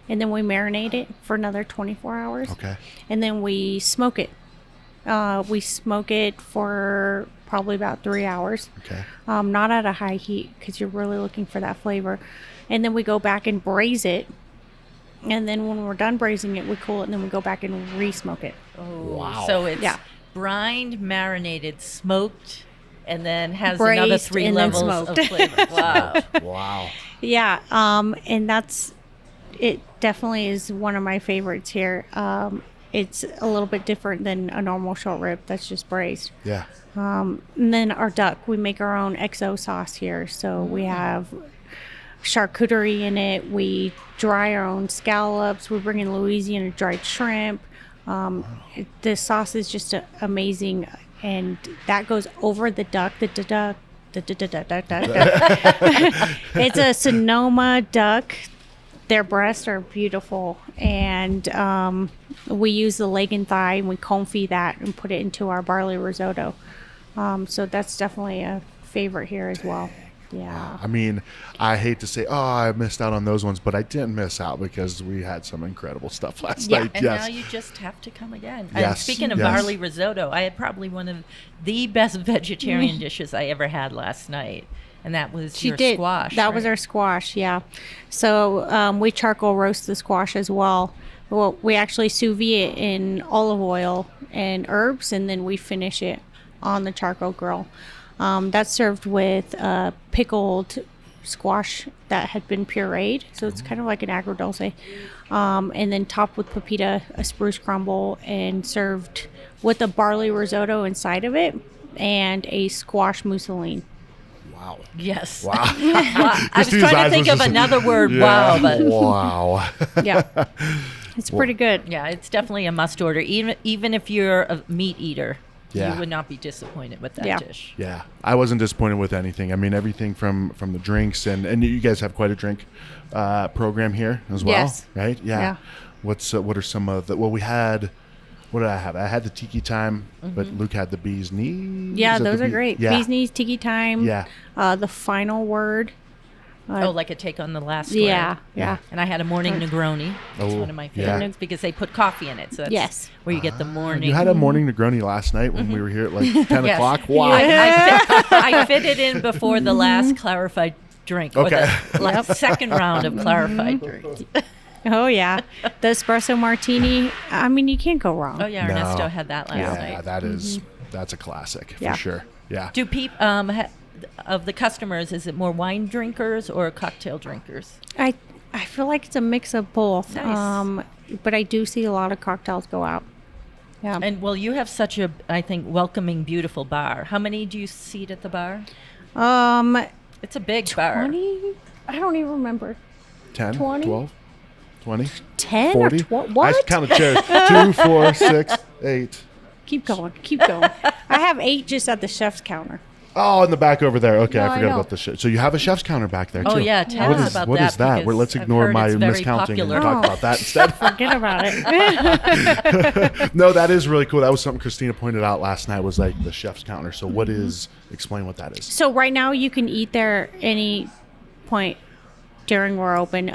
and then we marinate it for another 24 hours. Okay. And then we smoke it. We smoke it for probably about 3 hours. Okay. Not at a high heat, because you're really looking for that flavor. And then we go back and braise it. And then when we're done braising it, we cool it, and then we go back and re-smoke it. Oh, Wow. So it's Yeah. brined, marinated, smoked, and then has Braised another 3 and then levels of smoked. flavor. Wow. Wow. Yeah, and it definitely is one of my favorites here. it's a little bit different than a normal short rib that's just braised. Yeah. And then our duck, we make our own XO sauce here. So we have charcuterie in it. We dry our own scallops. We bring in Louisiana dried shrimp. The sauce is just amazing, and that goes over the duck. It's a Sonoma duck. Their breasts are beautiful, and we use the leg and thigh, and we confit that and put it into our barley risotto. So that's definitely a favorite here as well. Yeah. I mean, I hate to say, oh, I missed out on those ones, but I didn't miss out because we had some incredible stuff last night. And yes. now you just have to come again. Yes. And speaking of barley risotto, I had probably one of the best vegetarian dishes I ever had last night. And that was squash. That was our squash, yeah. So we charcoal roast the squash as well. Well, we actually sous vide it in olive oil and herbs, and then we finish it on the charcoal grill. That's served with pickled squash that had been pureed, so it's kind of like an agrodolce, and then topped with pepita, a spruce crumble, and served with a barley risotto inside of it and a squash mousseline. Wow. Yes. Wow. I was trying to think of another word. Yeah. Wow. But Wow. Yeah. It's pretty good. yeah, it's definitely a must order. Even if you're a meat eater, Yeah. you would not be disappointed with that Yeah. dish. Yeah, I wasn't disappointed with anything. I mean, everything from the drinks, and you guys have quite a drink program here as well, Yes. right? Yeah. Yeah. What are some of the? Well, we had. What did I have? I had the tiki time, but Luke had the bee's knees. Yeah, Is it those the are great. Yeah. Bees knees, tiki time. Yeah. The final word. Like a take on the last Yeah, word. yeah. And I had a morning Negroni. That's Oh, one of my yeah. favorites because they put coffee in it. So that's Yes. where you get the morning. You had a morning Negroni last night when we were here at like 10 Yes. o'clock. Wow. I fit it in before the last clarified drink. Okay. Or the second round of clarified drinks. Oh, yeah. The espresso martini. I mean, you can't go wrong. Oh, yeah. No. Ernesto had that last Yeah, night. that is that's a classic Yeah. for sure. Yeah. Do people, of the customers, is it more wine drinkers or cocktail drinkers? I feel like it's a mix of both. Nice. But I do see a lot of cocktails go out. Yeah. And well, you have such a, I think, welcoming, beautiful bar. How many do you seat at the bar? It's a big bar. 20? I don't even remember. 10, 20? 12, 20, 10 40. or 12? What? I counted chairs. 2, 4, 6, 8. Keep going. Keep going. I have 8 just at the chef's counter. Oh, in the back over there. Okay, No, I I forgot know. about the shit. So you have a chef's counter back there too. Oh, yeah, tell What us is- about what that. is that? Well, because let's I've ignore heard my it's very miscounting and popular. talk about that instead. Forget about it. No, that is really cool. That was something Christina pointed out last night, was like the chef's counter. So what is, explain what that is. So right now you can eat there any point during we're open.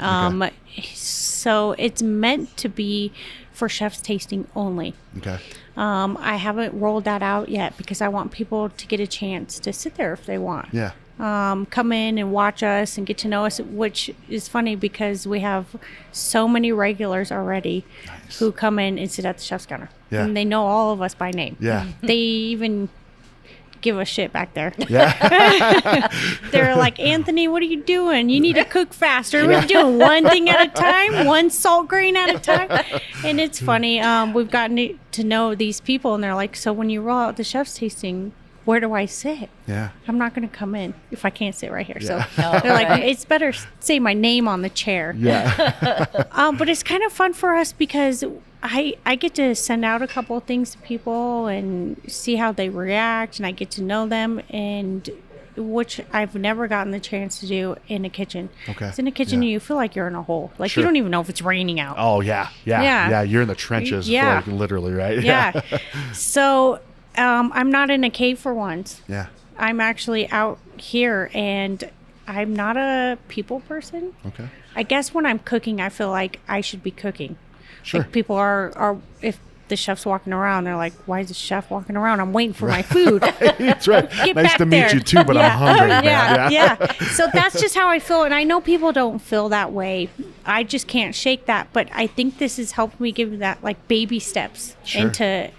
So it's meant to be for chef's tasting only. Okay. I haven't rolled that out yet because I want people to get a chance to sit there if they want. Yeah. Come in and watch us and get to know us, which is funny because we have so many regulars already who come in and sit at the chef's counter. Yeah. And they know all of us by name. Yeah. They even give a shit back there. Yeah. They're like, Anthony, what are you doing? You need to cook faster. We're doing one thing at a time, one salt grain at a time. And it's funny. We've gotten to know these people, and they're like, so when you roll out the chef's tasting, where do I sit? Yeah. I'm not going to come in if I can't sit right here. Yeah. So they're like, it's better say my name on the chair. Yeah. But it's kind of fun for us because I get to send out a couple of things to people and see how they react, and I get to know them, and which I've never gotten the chance to do in a kitchen. Okay. 'Cause in a kitchen, Yeah. you feel like you're in a hole. Like Sure. you don't even know if it's raining out. Oh, yeah. Yeah. Yeah. Yeah. You're in the trenches, Yeah. like, literally, right? Yeah. So I'm not in a cave for once. Yeah. I'm actually out here, and I'm not a people person. Okay. I guess when I'm cooking, I feel like I should be cooking. Sure. Like people are if the chef's walking around, they're like, why is the chef walking around? I'm waiting for my food. That's right. Get Nice back to meet there. you too, but I'm hungry, man. Yeah. So that's just how I feel. And I know people don't feel that way I just can't shake that. But I think this has helped me give that like baby steps Sure.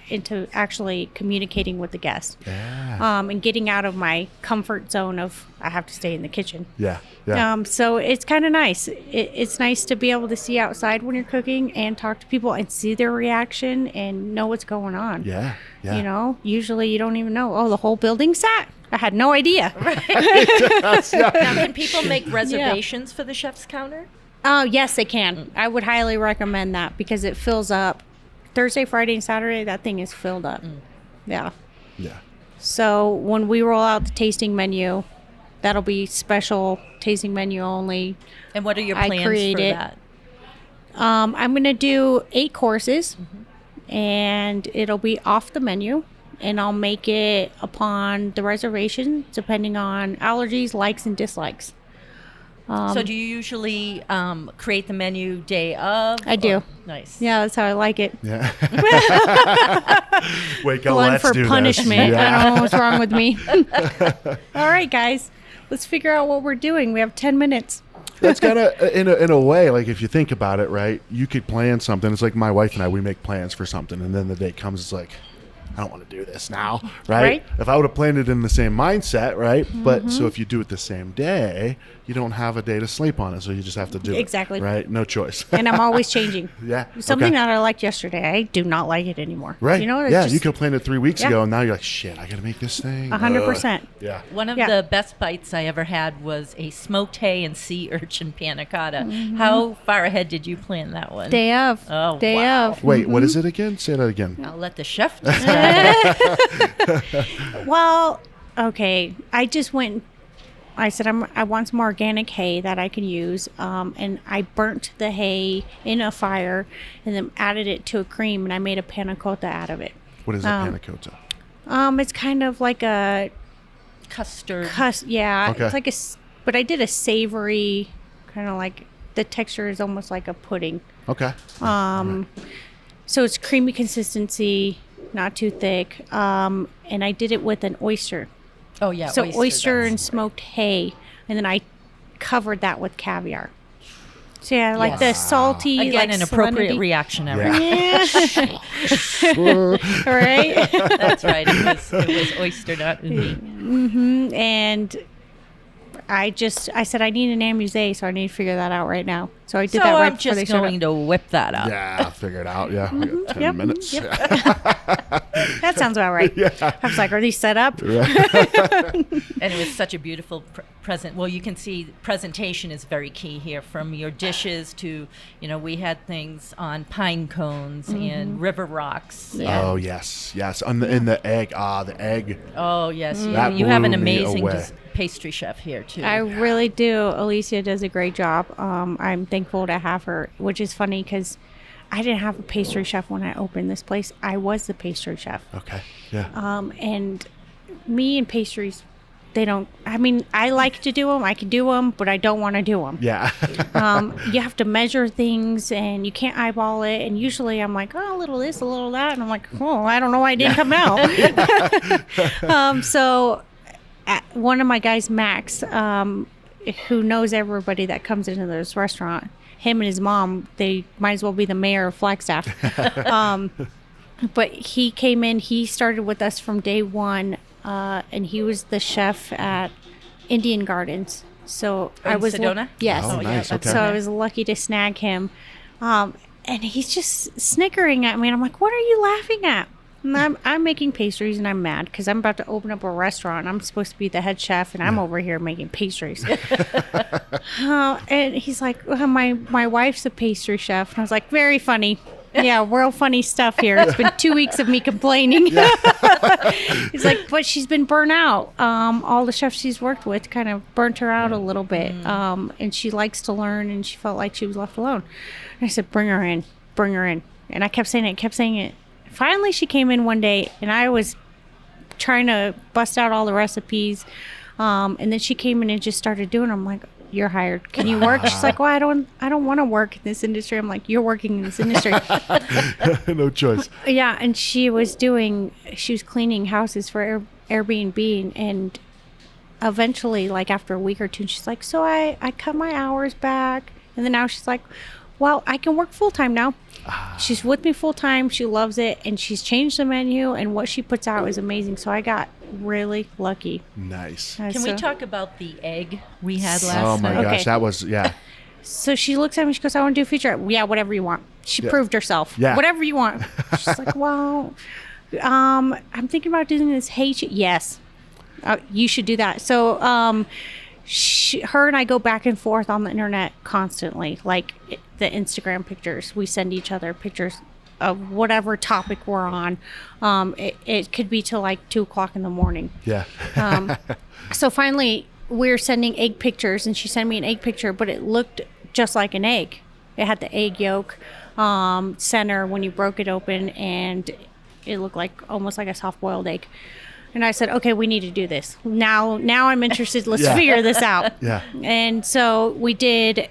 into actually communicating with the guest. Yeah. And getting out of my comfort zone of I have to stay in the kitchen. Yeah. Yeah. So it's kind of nice. It's nice to be able to see outside when you're cooking and talk to people and see their reaction and know what's going on. Yeah. Yeah. You know, usually you don't even know. Oh, the whole building sat. I had no idea. Now, can people make reservations for the chef's counter? Oh, yes, they can. I would highly recommend that because it fills up. Thursday, Friday, and Saturday, that thing is filled up. Yeah. Yeah. So when we roll out the tasting menu, that'll be special tasting menu only. And what are your I plans for create it. that? I'm going to do 8 courses, and it'll be off the menu. And I'll make it upon the reservation, depending on allergies, likes, and dislikes. So do you usually create the menu day of? I do. Nice. Yeah, that's how I like it. Yeah. Wake up, One let's for do punishment. This. I Yeah. don't know what's wrong with me. All right, guys. Let's figure out what we're doing. We have 10 minutes. That's kind of, in a way, like if you think about it, right? You could plan something. It's like my wife and I, we make plans for something, and then the day comes, it's like, I don't want to do this now, right? Right. If I would have planned it in the same mindset, right? But so if you do it the same day, you don't have a day to sleep on it, so you just have to do it. Exactly. Right? No choice. And I'm always changing. Yeah. Something Okay. that I liked yesterday, I do not like it anymore. Right. You know, it's yeah, just you could have planned it 3 weeks Yeah. ago, and now you're like, shit, I got to make this thing. 100%. Yeah. One of Yeah. the best bites I ever had was a smoked hay and sea urchin panna cotta. How far ahead did you plan that one? Day of. Oh, Day wow. of. Wait, what is it again? Say that again. I'll let the chef describe. Well, okay. I just went. I said I want some organic hay that I can use, and I burnt the hay in a fire, and then added it to a cream, and I made a panna cotta out of it. What is a panna cotta? It's kind of like a Custard. yeah. Okay. It's like but I did a savory, kind of like the texture is almost like a pudding. Okay. So it's creamy consistency, not too thick, and I did it with an oyster. Oh, yeah. So oyster that's and smoked hay, and then I covered that with caviar. So yeah, like the salty, Again, like an appropriate salinity. reaction, everyone. Right? That's right. It was oyster, not uni. And I said I need an amuse, so I need to figure that out right now. So I did So that right I'm before they just showed going up. to whip that up. Yeah, I'll figure it out. Yeah, we got 10 Yep. minutes. Yep. That sounds about right. I was like, are these set up? And it was such a beautiful present. Well, you can see presentation is very key here, from your dishes to, we had things on pine cones and river rocks. Yeah. Oh, yes. Yes. And the egg. The egg. Oh, yes. That You have an blew me amazing away. pastry chef here, too. I really do. Alicia does a great job. I'm thankful to have her, which is funny because I didn't have a pastry chef when I opened this place. I was the pastry chef. Okay. Yeah. And me and pastries, I like to do them. I can do them, but I don't want to do them. Yeah. You have to measure things and you can't eyeball it. And usually I'm like, oh, a little this, a little that. And I'm like, oh, I don't know why it didn't come out. So one of my guys, Max, who knows everybody that comes into this restaurant, him and his mom, they might as well be the mayor of Flagstaff. But he came in, he started with us from day one, and he was the chef at Indian Gardens. So I was Sedona? Yes. Oh, nice. Okay. So I was lucky to snag him. And he's just snickering at me, and I'm like, what are you laughing at? And I'm making pastries, and I'm mad because I'm about to open up a restaurant. I'm supposed to be the head chef, and I'm over here making pastries. And he's like, well, my wife's a pastry chef. And I was like, very funny. Yeah, real funny stuff here. It's been 2 weeks of me complaining. He's like, but she's been burnt out. All the chefs she's worked with kind of burnt her out a little bit. And she likes to learn, and she felt like she was left alone. And I said, bring her in. And I kept saying it. Finally, she came in one day, and I was trying to bust out all the recipes. And then she came in and just started doing them. I'm like, you're hired. Can you work? She's like, well, I don't want to work in this industry. I'm like, you're working in this industry. No choice. Yeah, and she was cleaning houses for Airbnb, and eventually, like after a week or two, she's like, so I cut my hours back, And then now she's like, well, I can work full-time now. She's with me full-time. She loves it. And she's changed the menu. And what she puts out is amazing. So I got really lucky. Nice. Can we talk about the egg we had last Oh my night? gosh, Okay. that was yeah. So she looks at me. She goes, I want to do a feature. Yeah, whatever you want. She proved herself. Yeah. Whatever you want. She's like, well, I'm thinking about doing this yes. You should do that. So her and I go back and forth on the internet constantly, like the Instagram pictures. We send each other pictures of whatever topic we're on. It could be till like 2:00 in the morning. Yeah. So finally, we're sending egg pictures, and she sent me an egg picture, but it looked just like an egg. It had the egg yolk center when you broke it open, and it looked like almost like a soft-boiled egg. And I said, okay, we need to do this. Now I'm interested. Let's figure this out. Yeah. And so we did,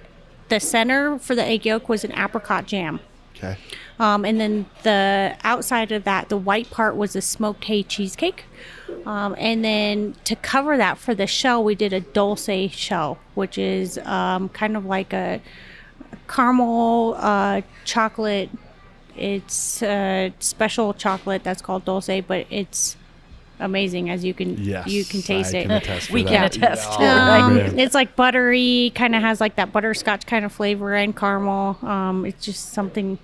the center for the egg yolk was an apricot jam. Okay. And then the outside of that, the white part was a smoked hay cheesecake. And then to cover that for the shell, we did a dulce shell, which is kind of like a caramel chocolate. It's a special chocolate that's called dulce, but it's amazing, as you can taste I it. Can attest We for can that. attest to it, Oh, man. It's like buttery, kind of has like that butterscotch kind of flavor, and caramel. It's just something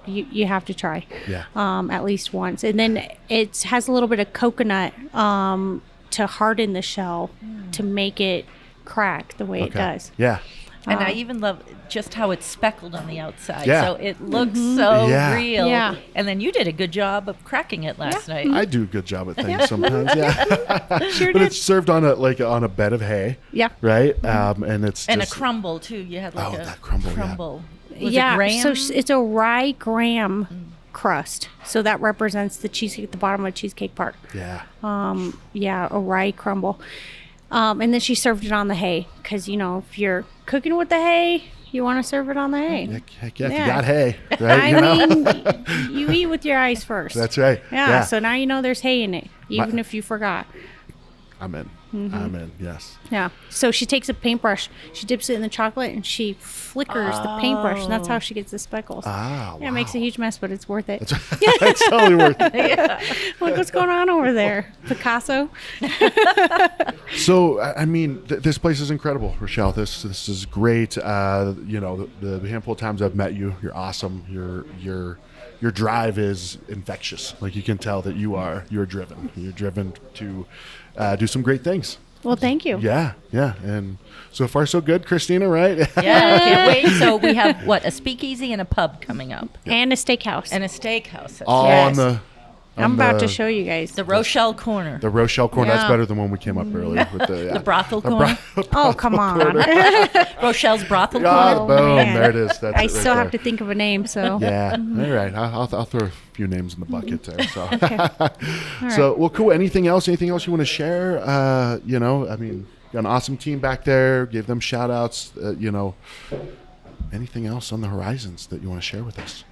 you have to try Yeah. at least once. And then it has a little bit of coconut to harden the shell to make it crack the way it does. Yeah. And I even love just how it's speckled on the outside. Yeah. So it looks so Yeah. real. Yeah. And then you did a good job of cracking it last night. I do a good job at things sometimes. Yeah. Sure But did. it's served on a bed of hay. Yeah. Right. And it's And just, a crumble, too. You had like Oh, that crumble, yeah. crumble. Was Yeah, it graham? so it's a rye graham crust. So that represents the cheesecake at the bottom of the cheesecake part. Yeah. Yeah, a rye crumble. And then she served it on the hay because, if you're cooking with the hay, you want to serve it on the hay. Heck yeah. If Yeah. you got hay, right? I mean, you eat with your eyes first. That's right. Yeah, so now you know there's hay in it, even if you forgot. I'm in. Mm-hmm. I'm in. Yes. Yeah. So she takes a paintbrush, she dips it in the chocolate, and she flickers the paintbrush, and that's how she gets the speckles. Ah. Yeah, it makes a huge mess, but it's worth it. It's totally worth it. Look what's going on over there, Picasso. So, I mean, this place is incredible, Rochelle. This is great. The handful of times I've met you, you're awesome. Your drive is infectious. Like, you can tell that you're driven. You're driven to do some great things. Well, thank you. Yeah, yeah. And so far, so good, Christina, right? Yeah, I can't wait. So we have, a speakeasy and a pub coming up. And a steakhouse. And a steakhouse. That's All right. on the... I'm about to show you guys. The Rochelle corner. The Rochelle corner. That's Yeah. better than when we came up earlier. With the brothel corner. Oh, come on. Rochelle's brothel Ah, corner. boom, man. there it is. That's I it right still have there. to think of a name, so. Yeah. All right. I'll throw a few names in the bucket there. So, right. so well, cool. Anything else you want to share? I mean, you got an awesome team back there. Give them shout outs. Anything else on the horizons that you want to share with us?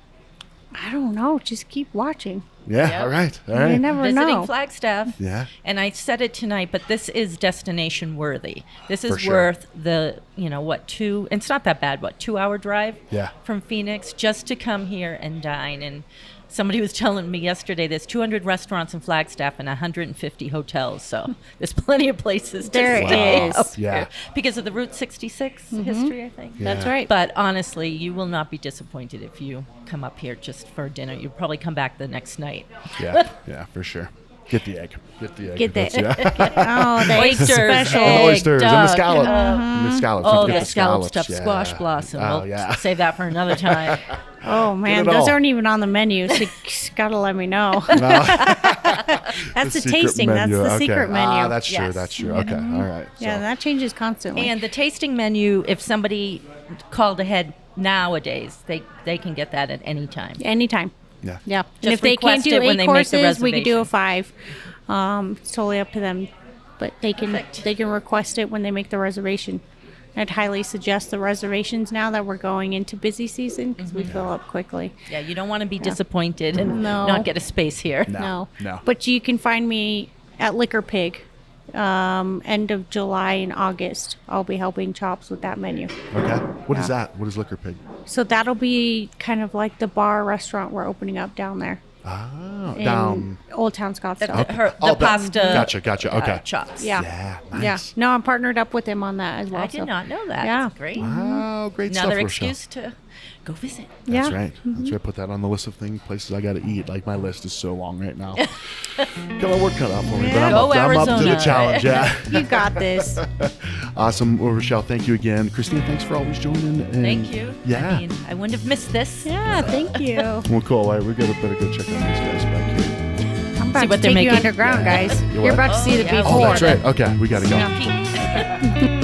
I don't know. Just keep watching. Yeah. Yep. All right. All You right. never Visiting know. Flagstaff. Yeah. And I said it tonight, but this is destination worthy. This is For sure. worth the, it's not that bad, 2-hour drive Yeah. from Phoenix just to come here and dine. And somebody was telling me yesterday there's 200 restaurants in Flagstaff and 150 hotels. So there's plenty of places to There stay is. up Yeah. here because of the Route 66 history, I think. Yeah. That's right. But honestly, you will not be disappointed if you come up here just for dinner. You'll probably come back the next night. Yeah. Yeah. For sure. Get the egg. Get the egg. Get the That's- yeah. Oh, the egg Oysters, special. And the oysters and the duck, scallop. And the scallops. Oh, Don't forget that scallop stuffed yeah. squash blossom. Oh, We'll yeah. save that for another time. Oh, man. it Those all. aren't even on the menu, so you got to let me know. That's the secret tasting. menu. That's the Okay. secret menu. Ah, that's true. Yes. That's true. Okay. All right. Yeah, So- that changes constantly. And the tasting menu, if somebody called ahead nowadays, they can get that at any time. Anytime. Yeah. Yeah. And Just if they can't request do it when 8 they make the courses, we could do a reservation. 5. It's totally up to them. But they can request it when they make the reservation. I'd highly suggest the reservations now that we're going into busy season because we fill up quickly. Yeah, you don't want to be disappointed and No. not get a space here. No. No. But you can find me at Liquor Pig end of July and August. I'll be helping Chops with that menu. Okay. What is Yeah. that? What is Liquor Pig? So that'll be kind of like the bar restaurant we're opening up down there. Oh, In down. Old Town Scottsdale. The pasta. Gotcha. Okay. Chops. Yeah. Yeah. Yeah. Nice. No, I'm partnered up with him on that as well. I did not know that. Yeah. That's great. Wow, great Another stuff, Rochelle. excuse to go visit. That's Yeah. right. That's right. Put that on the list of places I got to eat. Like my list is so long right now. Got my work cut out for me, but Yeah. I'm Go up to the Arizona. challenge. Yeah. You got this. Awesome. Well, Rochelle, thank you again. Christina, thanks for always joining. And Thank you. Yeah. I mean, I wouldn't have missed this. Yeah, thank you. Well, cool. All right, we better go check on these guys back here. I'm about See to what they're take you making. underground, guys. You're You're what? about to see the yeah. before. Oh, that's right. Okay, we got to go. Peek.